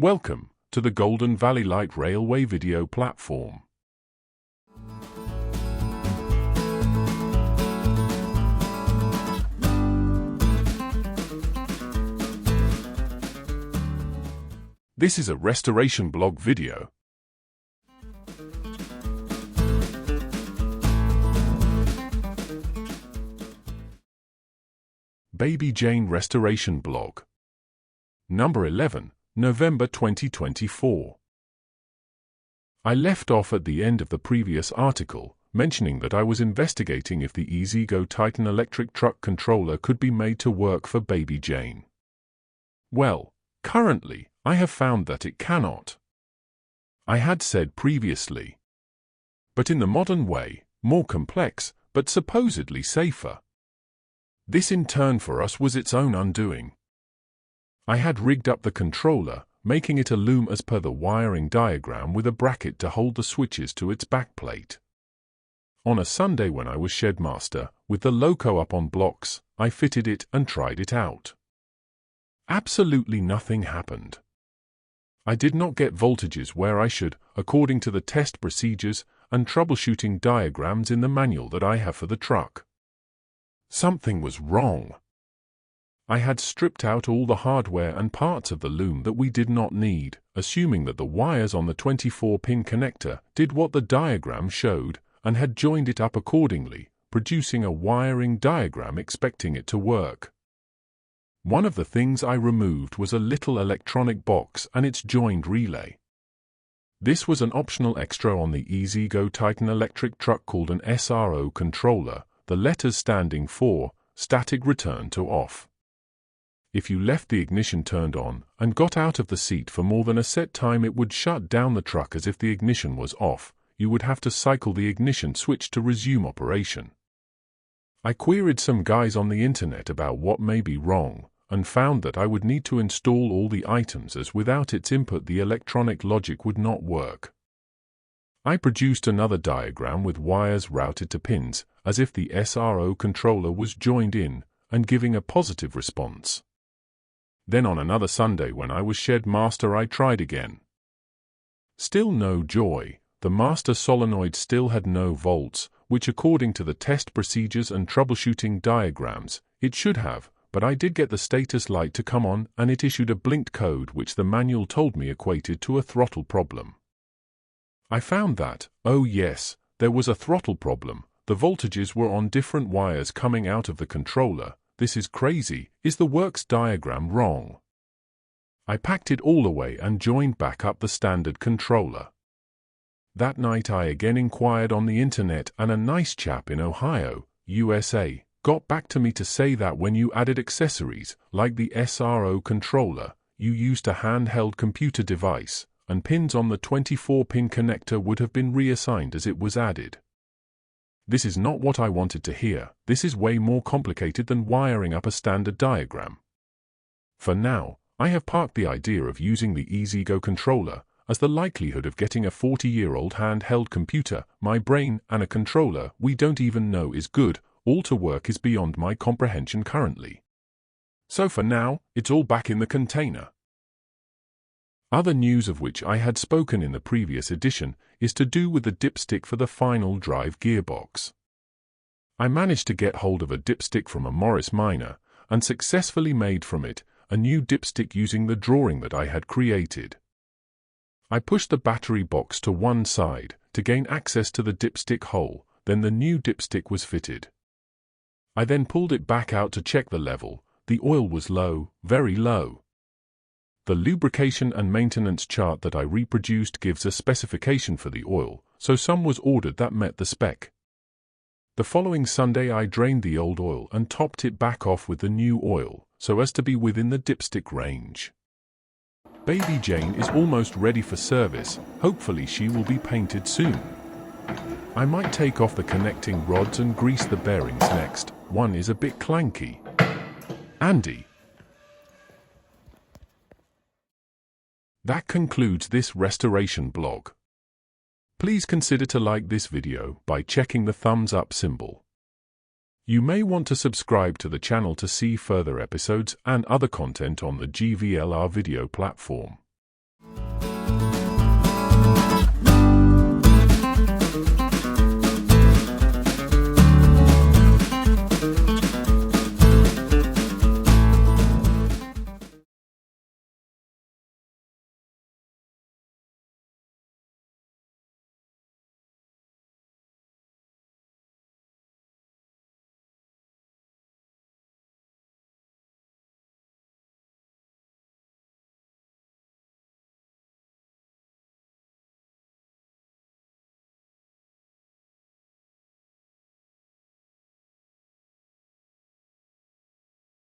Welcome to the Golden Valley Light Railway video platform. This is a restoration blog video. Baby Jane Restoration Blog. Number 11, November 2024. I left off at the end of the previous article, mentioning that I was investigating if the E-Z-Go Titan electric truck controller could be made to work for Baby Jane. Well, currently, I have found that it cannot. I had said previously. But in the modern way, more complex, but supposedly safer. This in turn for us was its own undoing. I had rigged up the controller, making it a loom as per the wiring diagram with a bracket to hold the switches to its backplate. On a Sunday when I was shedmaster, with the loco up on blocks, I fitted it and tried it out. Absolutely nothing happened. I did not get voltages where I should, according to the test procedures and troubleshooting diagrams in the manual that I have for the truck. Something was wrong. I had stripped out all the hardware and parts of the loom that we did not need, assuming that the wires on the 24-pin connector did what the diagram showed, and had joined it up accordingly, producing a wiring diagram expecting it to work. One of the things I removed was a little electronic box and its joined relay. This was an optional extra on the E-Z-Go Titan electric truck called an SRO controller, the letters standing for Static Return to Off. If you left the ignition turned on and got out of the seat for more than a set time, it would shut down the truck as if the ignition was off. You would have to cycle the ignition switch to resume operation. I queried some guys on the internet about what may be wrong, and found that I would need to install all the items, as without its input the electronic logic would not work. I produced another diagram with wires routed to pins, as if the SRO controller was joined in, and giving a positive response. Then on another Sunday when I was shedmaster, I tried again. Still no joy. The master solenoid still had no volts, which according to the test procedures and troubleshooting diagrams, it should have, but I did get the status light to come on and it issued a blinked code which the manual told me equated to a throttle problem. I found that, oh yes, there was a throttle problem. The voltages were on different wires coming out of the controller. This is crazy. Is the works diagram wrong? I packed it all away and joined back up the standard controller. That night I again inquired on the internet, and a nice chap in Ohio, USA, got back to me to say that when you added accessories, like the SRO controller, you used a handheld computer device, and pins on the 24-pin connector would have been reassigned as it was added. This is not what I wanted to hear. This is way more complicated than wiring up a standard diagram. For now, I have parked the idea of using the E-Z-Go controller, as the likelihood of getting a 40-year-old handheld computer, my brain, and a controller we don't even know is good, all to work is beyond my comprehension currently. So for now, it's all back in the container. Other news of which I had spoken in the previous edition is to do with the dipstick for the final drive gearbox. I managed to get hold of a dipstick from a Morris Minor, and successfully made from it a new dipstick using the drawing that I had created. I pushed the battery box to one side to gain access to the dipstick hole, then the new dipstick was fitted. I then pulled it back out to check the level. The oil was low, very low. The lubrication and maintenance chart that I reproduced gives a specification for the oil, so some was ordered that met the spec. The following Sunday I drained the old oil and topped it back off with the new oil, so as to be within the dipstick range. Baby Jane is almost ready for service. Hopefully she will be painted soon. I might take off the connecting rods and grease the bearings next. One is a bit clanky. Andy. That concludes this restoration blog. Please consider to like this video by checking the thumbs up symbol. You may want to subscribe to the channel to see further episodes and other content on the GVLR video platform.